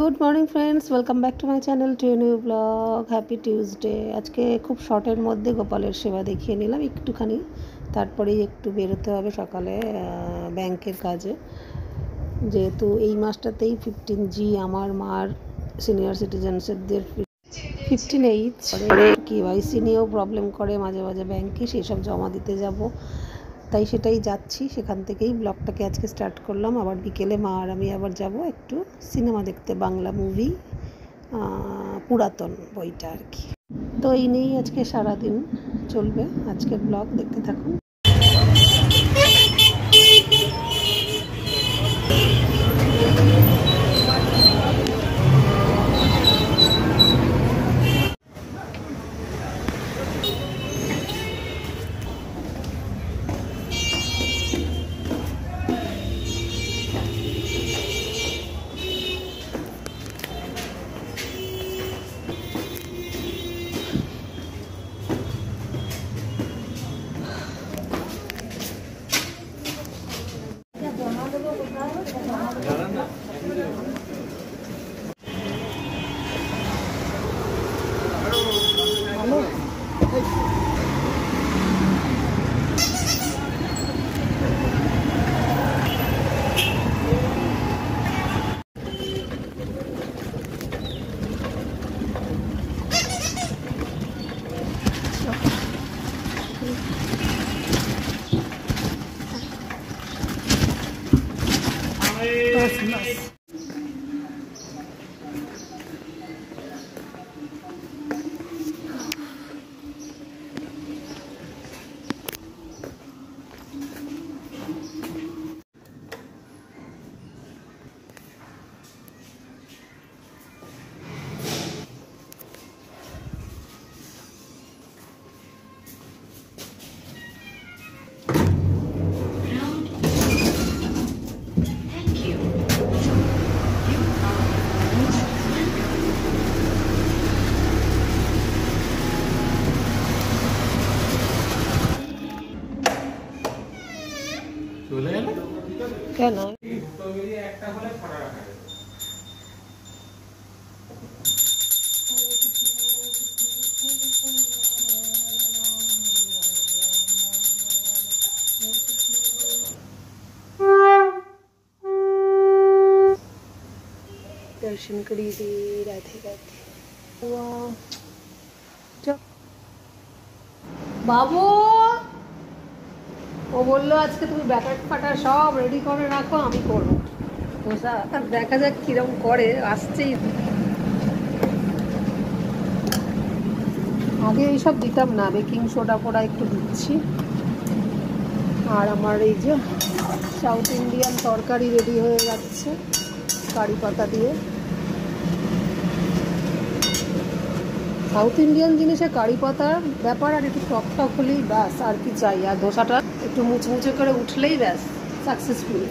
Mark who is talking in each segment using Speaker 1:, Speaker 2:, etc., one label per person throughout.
Speaker 1: Good morning friends, welcome back to my channel to new blog. Happy Tuesday. আজকে খুব শর্টের মধ্যে গোপালের সেবা দেখিয়ে নিলাম একটুখানি, তারপরেই একটু বেরোতে হবে সকালে ব্যাংকের কাজে। যেহেতু এই মাসটাতেই 15G আমার মার সিনিয়র সিটিজেন্সদের 15H KYC নিয়েও প্রবলেম করে মাঝে মাঝে ব্যাংকে, সেই সব জমা দিতে যাব, তাই সেটাই যাচ্ছি। সেখান থেকেই ব্লগটাকে আজকে স্টার্ট করলাম। আবার বিকেলে মা আর আমি আবার যাব একটু সিনেমা দেখতে, বাংলা মুভি, পুরাতন বইটা আর কি। তো এই নিয়েই আজকে সারাদিন চলবে আজকের ব্লগ, দেখতে থাকুন। কেন दर्शन करी दी राधे राधे। बाबू ও বললো আজকে তুমি ব্যাটার ফাটার সব রেডি করে রাখো, আমি করবো ধোসা। দেখা যাক কিরম করে, আসছেই। আগে এইসব দিতাম না, বেকিং সোডা ফোডা একটু দিচ্ছি। আর আমার এই যে সাউথ ইন্ডিয়ান তরকারি রেডি হয়ে যাচ্ছে কারি পাতা দিয়ে। সাউথ ইন্ডিয়ান জিনিসে কারি পাতার ব্যাপার, আর একটু টক টক হলেই ব্যাস, আর কি চাই। আর ধোসাটা একটু মুচমুচে করে উঠলেই ব্যাস সাকসেসফুল।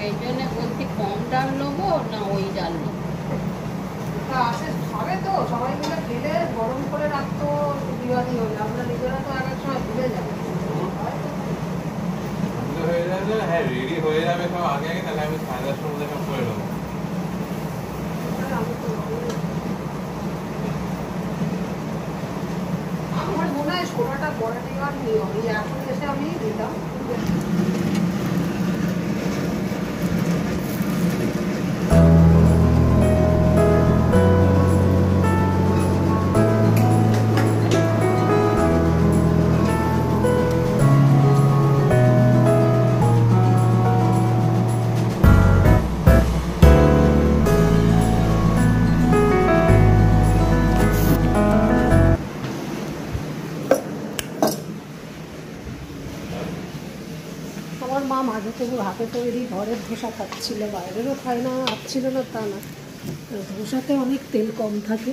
Speaker 2: এই জন্য বলছি কম ডাল নেবো না ওই ডাল নেবো।
Speaker 1: খাবে তো সবাই মিলে, খেলে গরম করে রাখতো বিবাদী হলে, আমরা নিজেরা তো এক এক সময় ভুলে যাবো।
Speaker 3: হ্যাঁ রেডি হয়ে যাবে সব আগে আগে, তাহলে আমি 10:30টার মধ্যে সব করে নেবো।
Speaker 1: আমার মনে হয় সোনাটা পরে নেওয়ার নিয়ম, এখন এসে আমি দিলাম। আমার মা মাঝে তবু হাতে তৈরি ঘরের ধোসা খাচ্ছিল, বাইরেরও খায় না, আসছিল না তা না। ধোসাতে অনেক তেল কম থাকে।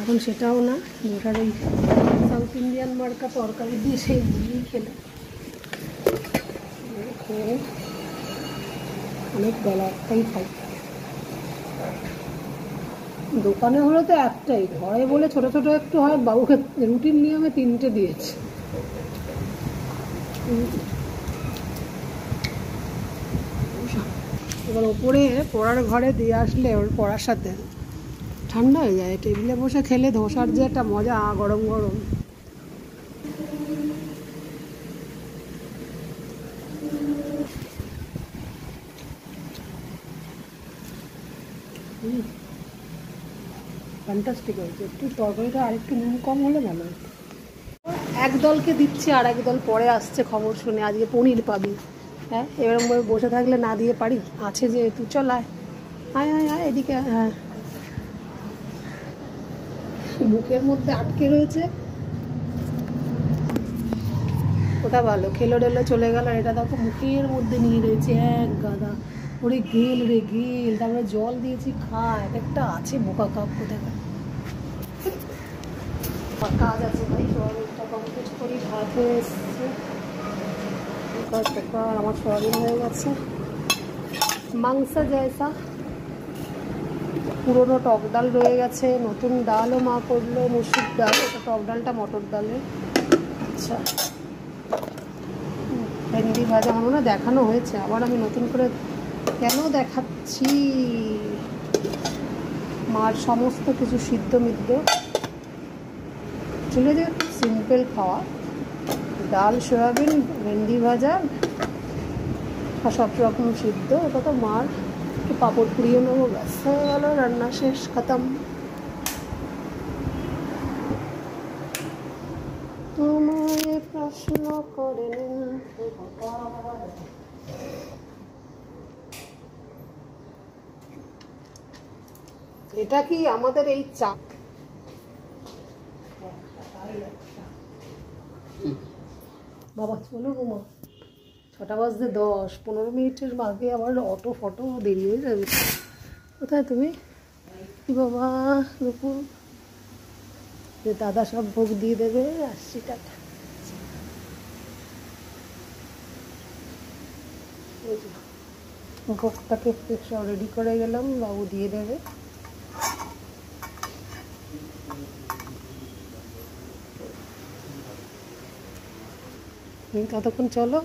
Speaker 1: এখন সেটাও না, ওটার ওই সাউথ ইন্ডিয়ান মার্কা তরকারি দিয়ে সেই মুড়িই খেলে খেয়ে অনেক বেলা একটাই খাই। দোকানে হলো তো একটাই, ঘরে বলে ছোট ছোট একটু হয়, বাবুকে রুটিন নিয়মে 3টে দিয়েছে। এবার ওপরে পড়ার ঘরে দিয়ে আসলে ওর পড়ার সাথে ঠান্ডা হয়ে যায়, টেবিলে বসে খেলে ধোসার যে একটা মজা গরম গরম। ফ্যান্টাস্টিক হয়েছে, একটু তরকারিটা আরেকটু নুন কম হলে ভালো হতো। এক দলকে দিচ্ছে আর এক দল পরে আসছে খবর শুনে আজকে পনির পাবি। হ্যাঁ এরকমভাবে বসে থাকলে না দিয়ে পারি, আছে যে তুই চল আয় আয় আয় আয় এদিকে। হ্যাঁ মুখের মধ্যে আটকে রয়েছে, ওটা ভালো খেলো টেলো চলে গেল, এটা দেখো মুখের মধ্যে নিয়ে রয়েছে এক গাদা। ওরে গেল রে গেল, তারপরে জল দিয়েছি খা, একটা আছে বোকা কাপ কোথায়। কাজ আছে ভাই, সোয়াবিনটা কমপ্লিট করি, ভাত হয়ে এসছে, আমার সোয়াবিন হয়ে গেছে মাংস জয়সা। পুরোনো টক ডাল রয়ে গেছে, নতুন ডালও মা করলো, মুসুর ডাল, এটা টক ডালটা মটর ডালের। আচ্ছা ভেন্ডি ভাজা আমার মনে দেখানো হয়েছে, আবার আমি নতুন করে কেন দেখাচ্ছি। মার সমস্ত কিছু সিদ্ধ মিদ্ধ চলে যে সিম্পল খাওয়া, ডাল সয়াবিন ভেন্ডি ভাজা আর সব রকম সিদ্ধ, ওটা তো মার একটু পাঁপড় পুড়িয়ে নেবো, ব্যাস হয়ে গেল, রান্না শেষ, খতম। তোমায় প্রশ্ন করে এটা কি আমাদের এই চা বাবা চলো ঘুমা, 6টা বাজতে 10-15 মিনিটের আগে আবার অটো ফটো দেরি হয়ে যাবে। কোথায় তুমি? কি বাবা দুপুর যে দাদা সব ভোগ দিয়ে দেবে, আসছি, টাটা। ভোগটাকে সব রেডি করে গেলাম, বাবু দিয়ে দেবে। ততক্ষণ চলো,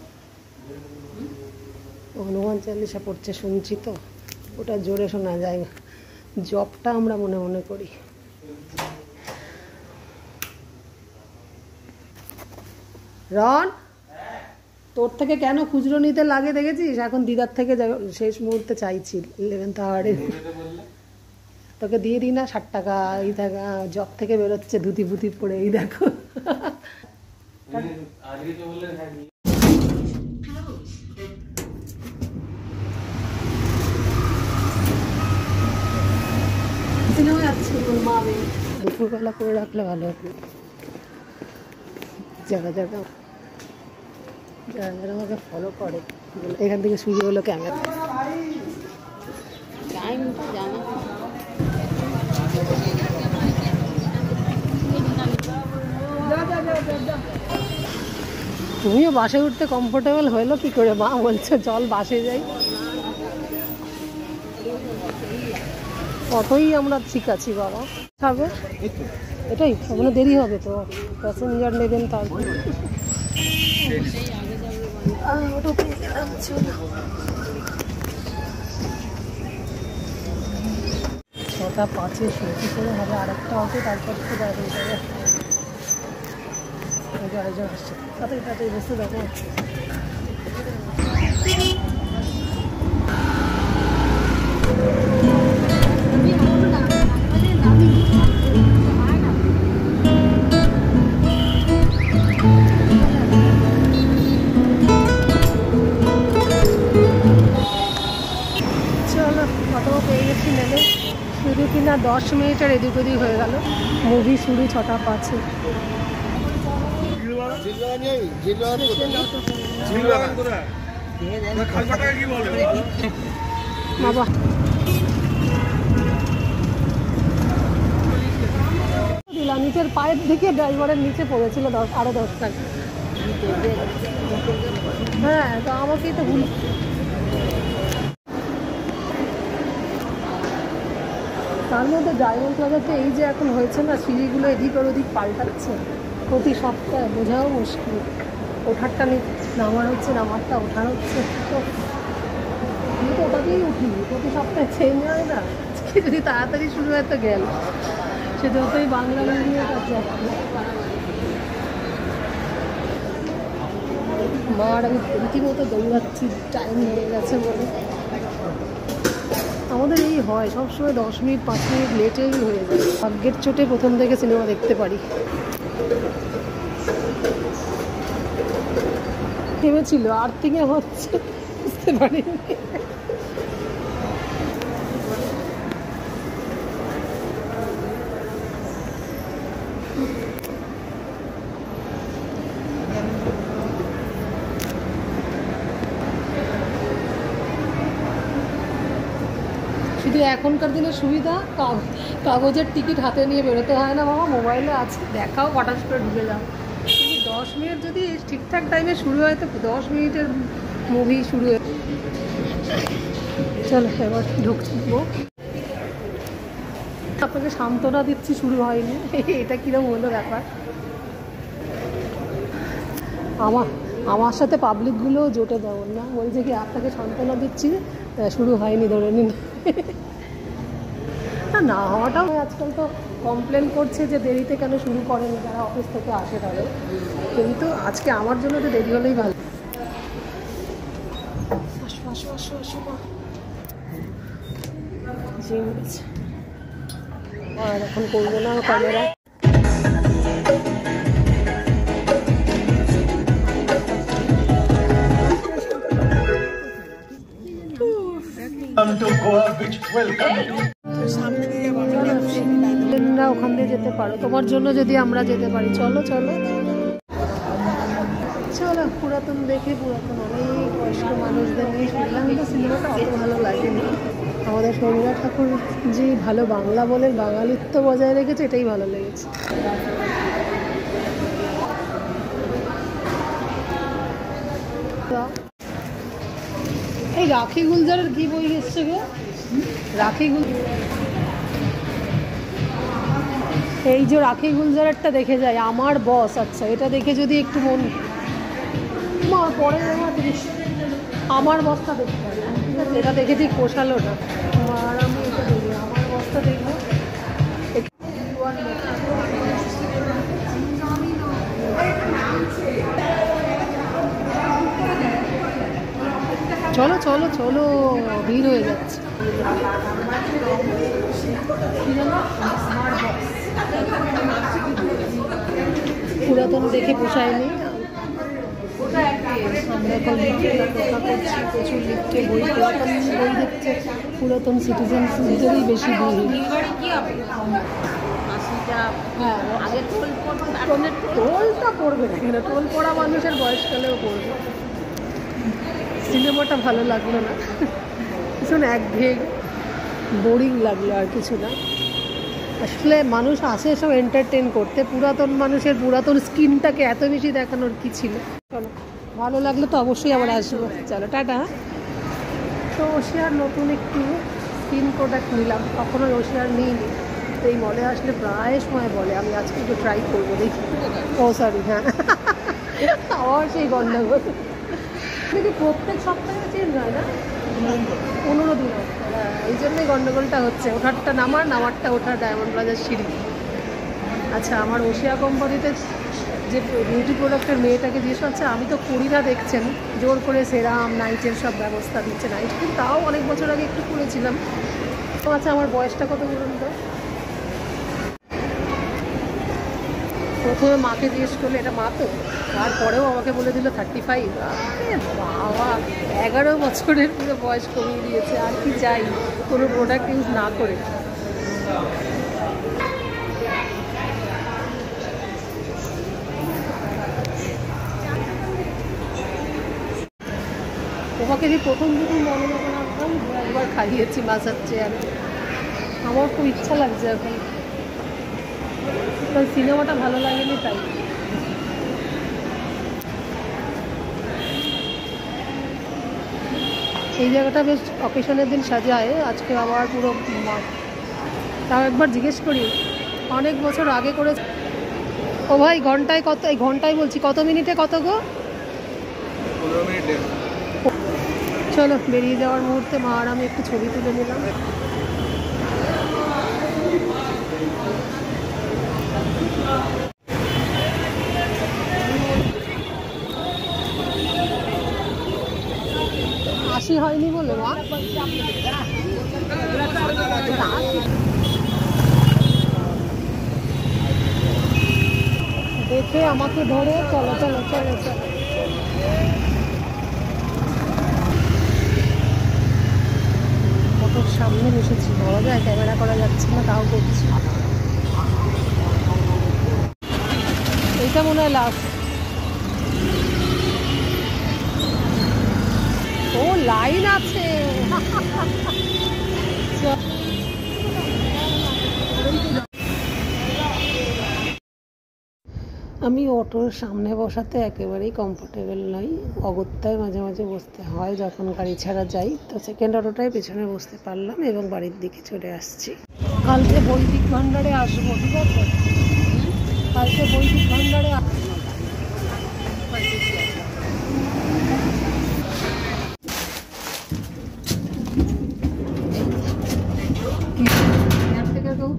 Speaker 1: হনুমান চালিশা পড়ছে শুনছি তো, ওটা জোরে শোনা যায় না, জপটা আমরা মনে মনে করি। রন তোর থেকে কেন খুচরো নিতে লাগে দেখেছিস, এখন দিদার থেকে শেষ মুহূর্তে চাইছি 11th আওয়ারে, তোকে দিয়ে দিই না 60 টাকা, এই টাকা জব থেকে বেরোচ্ছে ধুতি ফুতি পরে, এই দেখো। দুপুরবেলা করে রাখলে ভালো হবে, যারা যারা যারা যারা আমাকে ফলো করে এখান থেকে শুরু হলো ক্যামেরা। তুমিও বাসে উঠতে কমফোর্টেবল হইলো কি করে? মা বলছে চল বাসে যাই, অটোই আমরা ঠিক আছি বাবা। খাবে এটাই ওখানে দেরি হবে তো, প্যাসেঞ্জার নেবেন তারপর। 6টা 5-এ শুরু করে হবে আরেকটা অটো, তারপর তো দাঁড়িয়ে যাবে। আসছে তাড়াতাড়ি তাড়াতাড়ি বসে দেখো। চলো কত পেয়ে গেছি নেলে, শুধু কিনা 10 মিনিটের এদিক ওদিক হয়ে গেল, মুভি শুরু 6টা 5-এ। বাবা লোকের পায়ের দিকে ড্রাইভারের নিচে পড়েছিল আরো 10 টাকা। হ্যাঁ, তো আমাকেই তো ভুল। তার মধ্যে ডায়মন্ড প্লাজাতে এই যে এখন হয়েছে না, সিঁড়িগুলো এদিক আর ওদিক পাল্টাচ্ছে প্রতি সপ্তাহে, বোঝাও মুশকিল। ওঠারটা নামার হচ্ছে, নামারটা ওঠার হচ্ছে, তো আমি তো ওটাতেই উঠি, প্রতি সপ্তাহে চেঞ্জ হয় না। আজকে যদি তাড়াতাড়ি শুরু হয় তো গেল, সে যতই বাংলা মিডিয়ামের কাছে। মা আর আমি রীতিমতো দৌড়াচ্ছি, টাইম হয়ে গেছে বলে। আমাদের এই হয় সবসময় 10 মিনিট 5 মিনিট লেটেই হয়ে যায়। ভাগ্যের চোটে প্রথম থেকে সিনেমা দেখতে পারি। থেমেছিল, আর্থিংয়ে হচ্ছে, বুঝতে পারিনি। শুধু এখনকার দিনের সুবিধা, কাগজের টিকিট হাতে নিয়ে বেরোতে হয় না বাবা, মোবাইলে আছে, দেখাও হঠাৎ করে ঢুকে যাও। কিন্তু 10 মিনিট যদি ঠিকঠাক টাইমে শুরু হয় তো 10 মিনিটের মুভি শুরু হয়ে। চলো এবার ঢুকবো। আপনাকে সান্ত্বনা দিচ্ছি শুরু হয়নি, এটা কিরকম হলো ব্যাপার। আমার সাথে পাবলিকগুলোও জোটে দেওয়ার না, বলছে কি আপনাকে সান্ত্বনা দিচ্ছি শুরু হয়নি ধরে নিন। না হওয়াটাও, আজকাল তো কমপ্লেন করছে যে দেরিতে কেন শুরু করেন যারা অফিস থেকে আসে তাহলে, কিন্তু আজকে আমার জন্য তো দেরি হলেই ভালো। আর এখন করবো না ক্যামেরা। ওখান দিয়ে যেতে পারো, তোমার জন্য যদি আমরা যেতে পারি। চলো চলো চলো, পুরাতন দেখে, পুরাতন অনেক বয়স্ক মানুষদের নিয়ে শুনলাম, কিন্তু সিনেমাটা অত ভালো লাগেনি। আমাদের শর্মিলা ঠাকুর যে ভালো বাংলা বলে বাঙালিত্ব বজায় রেখেছে, এটাই ভালো লেগেছে। এই রাখি গুলজারের কি বই এসছে গো? রাখি এই যে রাখি গুলজারেরটা দেখে যায়, আমার বস। আচ্ছা, এটা দেখে যদি একটু মন পরে আমার বসটা দেখতে হবে, ঠিক আছে? এটা দেখে ঠিক পোষালো না, আর আমি এটা দেখি আমার বসটা দেখবো। চলো চলো চলো, ভিড় হয়ে যাচ্ছে। পুরাতন দেখে পোষায়নি। আমরা এখন লিফটে অপেক্ষা করছি, প্রচুর লিফটে বই, পুরাতন বই দেখছে, পুরাতন সিটিজেনদেরই বেশি ভিড়। হ্যাঁ, টোলটা পড়বে না কেন, টোল পড়া মানুষের বয়সকালেও পড়বে। সিনেমাটা ভালো লাগলো না, ভীষণ একঘেয়ে, বোরিং লাগলো, আর কিছু না। আসলে মানুষ আসে সব এন্টারটেন করতে, পুরাতন মানুষের পুরাতন স্কিনটাকে এত বেশি দেখানোর কি ছিল। চলো, ভালো লাগলো তো অবশ্যই আবার আসবো। চলো টাটা। তো ওশিয়ার নতুন একটু স্কিন প্রোডাক্ট নিলাম, কখনো ওশিয়ার নিইনি, তো এই মলে আসলে প্রায় সময় বলে আমি আজকে একটু ট্রাই করবো, দেখি। ও সরি, হ্যাঁ, আবার সেই গন্ডগোল। কিন্তু প্রত্যেক সপ্তাহে চেঞ্জ হয় না, 15 দিন। হ্যাঁ, এই জন্যই গন্ডগোলটা হচ্ছে, ওঠারটা নামার, নামারটা ওঠার, ডায়মন্ড প্লাজার সিঁড়ি। আচ্ছা, আমার ওশিয়া কোম্পানিতে যে বিউটি প্রোডাক্টের মেয়েটাকে জিজ্ঞেস করছে, আমি তো করি না, দেখছেন জোর করে সেরাম নাইটের সব ব্যবস্থা দিচ্ছে। নাইট কিন্তু তাও অনেক বছর আগে একটু করেছিলাম। তো আচ্ছা, আমার বয়সটা কত বলুন তো? প্রথমে মাকে জিজ্ঞেস করলে, এটা মা তো, তারপরেও আমাকে বলে দিল 35। বাবা, 11 বছরের পুরো বয়স কমিয়ে দিয়েছে। আর কি চাই, কোনো প্রোডাক্ট ইউজ না করে। তোমাকে যে প্রথম মনে যখন আসলাম, একবার খাইয়েছি মাছের চেয়ারে, আমার খুব ইচ্ছা লাগছে এখন। তো সিনেমাটা ভালো লাগেনি তাই। এই জায়গাটা বেশ অকেশনের দিন সাজায়, আজকে আবার পুরো তাও একবার জিজ্ঞেস করি, অনেক বছর আগে করে। ও ভাই ঘন্টায় কত, এই ঘন্টায় বলছি কত মিনিটে কত গো?
Speaker 3: 15 মিনিট।
Speaker 1: চলো বেরিয়ে যাওয়ার মুহূর্তে মা আর আমি একটু ছবি তুলে নিলাম। আসি হয়নি বলে মা? দেখে আমাকে ধরে চলো চলো চলো চলো। অটোর সামনে বসেছি, বলা যায় ক্যামেরা করা যাচ্ছে না, তাও করছি। এইটা মনে হয় লাস্ট। ও লাইন আছে। আমি অটোর সামনে বসাতে একেবারেই কমফোর্টেবল নই, অগত্যায় মাঝে মাঝে বসতে হয় যখন গাড়ি ছাড়া যাই। তো সেকেন্ড অটোটায় পেছনে বসতে পারলাম এবং বাড়ির দিকে চলে আসছি। কালকে বৈদিক ভাণ্ডারে আসবো, ঠিক আছে? কালকে বৈদিক ভাণ্ডারে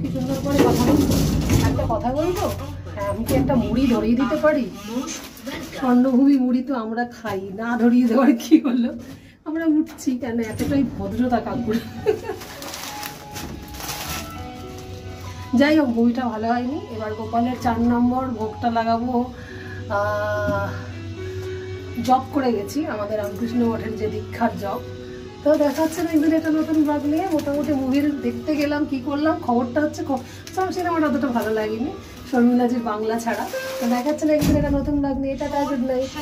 Speaker 1: কি সুন্দর করে কথা বলবো। একটা কথা বলবো, আমি কি একটা মুড়ি ধরিয়ে দিতে পারি? স্বর্ণভূমি মুড়ি তো আমরা খাই, না ধরিয়ে দেওয়ার কি হলো? আমরা উঠছি কেন, এতটাই ভদ্রতা কাকুর। যাই হোক, বইটা ভালো হয়নি। এবার গোপালের 4 নম্বর ভোগটা লাগাবো। জব করে গেছি আমাদের রামকৃষ্ণ মঠের যে দীক্ষার জব। তো দেখা হচ্ছে না একদিন একটা নতুন ব্লগ নিয়ে। মোটামুটি মুভির দেখতে গেলাম, কি করলাম, খবরটা হচ্ছে সব সিনেমাটা অতটা ভালো লাগেনি শর্মিলাজির বাংলা ছাড়া। তো দেখা যাচ্ছে না একদিন একটা নতুন ব্লগ নিয়ে। এটা গুড নাইট।